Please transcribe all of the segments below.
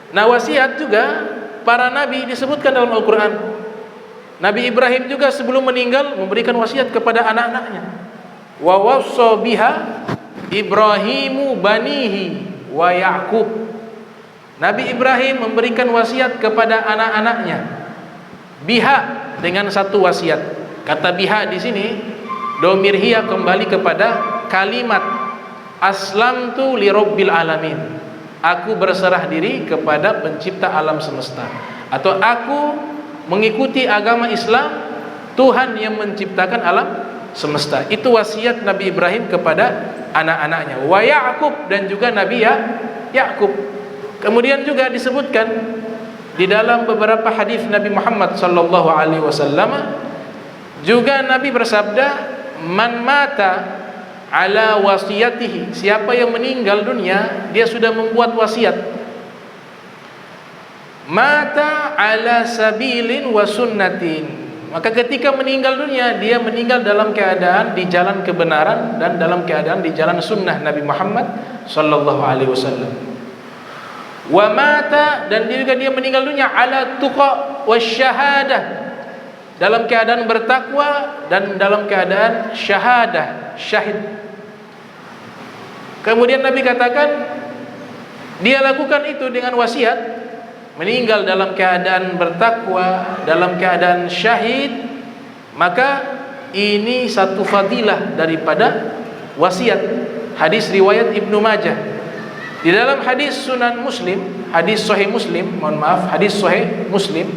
Nah, wasiat juga para nabi disebutkan dalam Al-Quran. Nabi Ibrahim juga sebelum meninggal memberikan wasiat kepada anak-anaknya. Wa wassa biha Ibrahimu banihi wa Ya'qub. Nabi Ibrahim memberikan wasiat kepada anak-anaknya. Biha, dengan satu wasiat. Kata biha di sini domir hiya kembali kepada kalimat aslamtu li rabbil alamin. Aku berserah diri kepada pencipta alam semesta, atau aku mengikuti agama Islam, Tuhan yang menciptakan alam semesta. Itu wasiat Nabi Ibrahim kepada anak-anaknya. Wa Ya'qub, dan juga Nabi Ya'qub. Kemudian juga disebutkan di dalam beberapa hadis Nabi Muhammad sallallahu alaihi wasallam, juga Nabi bersabda, man mata ala wasiyatihi, siapa yang meninggal dunia dia sudah membuat wasiat, mata ala sabilin wa sunnatin, maka ketika meninggal dunia dia meninggal dalam keadaan di jalan kebenaran dan dalam keadaan di jalan sunnah Nabi Muhammad sallallahu alaihi wasallam. Wa mata, dan juga dia meninggal dunia ala tuqa wasyahadah, dalam keadaan bertakwa dan dalam keadaan syahadah, syahid. Kemudian Nabi katakan dia lakukan itu dengan wasiat, meninggal dalam keadaan bertakwa, dalam keadaan syahid, maka ini satu fadilah daripada wasiat. Hadis riwayat Ibnu Majah. Di dalam hadis Sunan Muslim, hadis Sahih Muslim, hadis Sahih Muslim,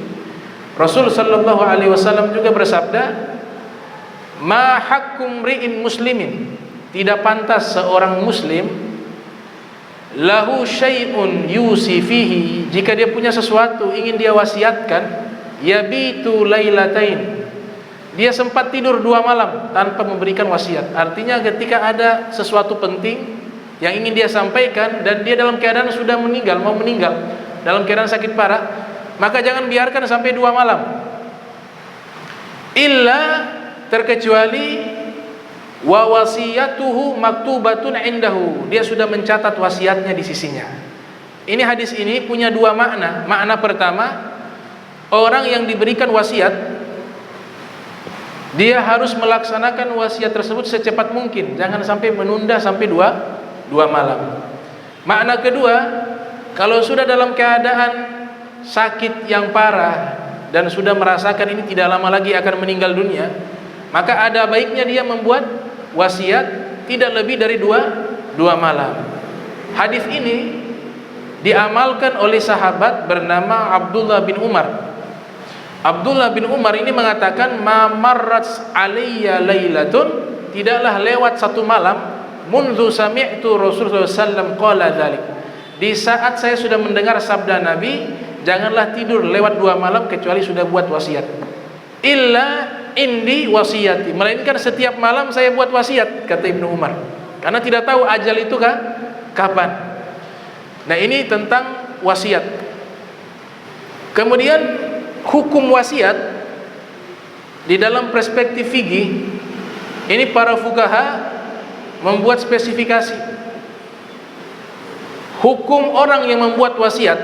Rasul sallallahu alaihi wasallam juga bersabda, ma hakkum ri'in muslimin, tidak pantas seorang muslim lahu syai'un yusi fihi, jika dia punya sesuatu ingin dia wasiatkan, yabitu lailatain, dia sempat tidur 2 malam tanpa memberikan wasiat. Artinya ketika ada sesuatu penting yang ingin dia sampaikan dan dia dalam keadaan sudah meninggal, mau meninggal dalam keadaan sakit parah, maka jangan biarkan sampai 2 malam. Illa, terkecuali wa wasiyatuhu maktubatun indahu, dia sudah mencatat wasiatnya di sisinya. Ini hadis ini punya 2 makna. Makna pertama, orang yang diberikan wasiat dia harus melaksanakan wasiat tersebut secepat mungkin, jangan sampai menunda sampai 2 malam. Makna kedua, kalau sudah dalam keadaan sakit yang parah dan sudah merasakan ini tidak lama lagi akan meninggal dunia, maka ada baiknya dia membuat wasiat tidak lebih dari 2 malam. Hadis ini diamalkan oleh sahabat bernama Abdullah bin Umar. Abdullah bin Umar ini mengatakan, ma marrat alayya lailatun, tidaklah lewat 1 malam, mundu sami'tu Rasulullah sallallahu qala dzalik, di saat saya sudah mendengar sabda Nabi, janganlah tidur lewat 2 malam kecuali sudah buat wasiat. Illa indi wasiyati, melainkan setiap malam saya buat wasiat, kata Ibnu Umar, karena tidak tahu ajal itu kapan. Nah, ini tentang wasiat. Kemudian hukum wasiat di dalam perspektif fikih ini para fuqaha membuat spesifikasi. Hukum orang yang membuat wasiat,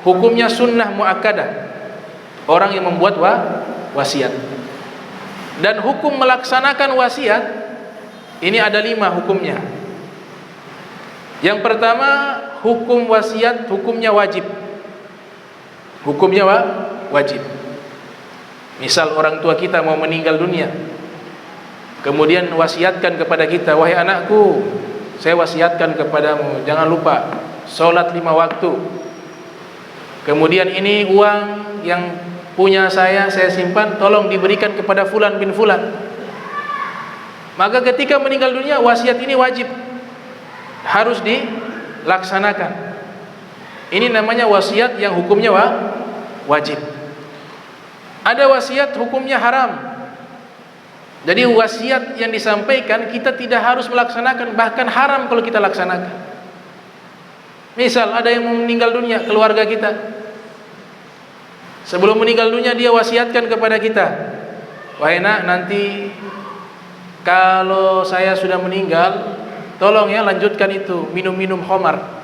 hukumnya sunnah muakkadah, orang yang membuat wasiat. Dan hukum melaksanakan wasiat ini ada 5 hukumnya. Yang pertama, hukum wasiat hukumnya wajib. Hukumnya wajib. Misal orang tua kita mau meninggal dunia, kemudian wasiatkan kepada kita, wahai anakku, saya wasiatkan kepadamu, jangan lupa sholat 5 waktu. Kemudian ini uang yang punya saya simpan, tolong diberikan kepada fulan bin fulan. Maka ketika meninggal dunia, wasiat ini wajib, harus dilaksanakan. Ini namanya wasiat yang hukumnya wajib. Ada wasiat hukumnya haram. Jadi wasiat yang disampaikan kita tidak harus melaksanakan, bahkan haram kalau kita laksanakan. Misal ada yang meninggal dunia, keluarga kita, sebelum meninggal dunia dia wasiatkan kepada kita, wahai nak, nanti kalau saya sudah meninggal, tolong ya lanjutkan itu minum-minum khamar.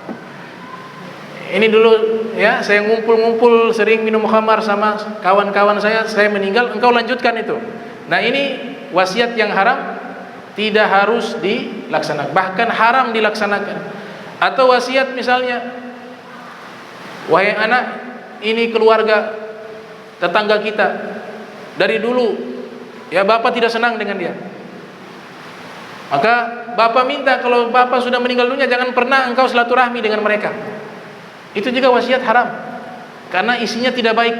Ini dulu ya, saya ngumpul-ngumpul sering minum khamar sama kawan-kawan saya meninggal, engkau lanjutkan itu. Nah, ini wasiat yang haram, tidak harus dilaksanakan, bahkan haram dilaksanakan. Atau wasiat misalnya, wahai anak, ini keluarga tetangga kita dari dulu ya, bapak tidak senang dengan dia, maka bapak minta kalau bapak sudah meninggal dunia jangan pernah engkau silaturahmi dengan mereka. Itu juga wasiat haram karena isinya tidak baik.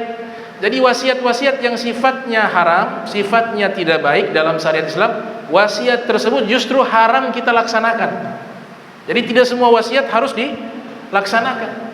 Jadi wasiat-wasiat yang sifatnya haram, sifatnya tidak baik dalam syariat Islam, wasiat tersebut justru haram kita laksanakan. Jadi tidak semua wasiat harus dilaksanakan.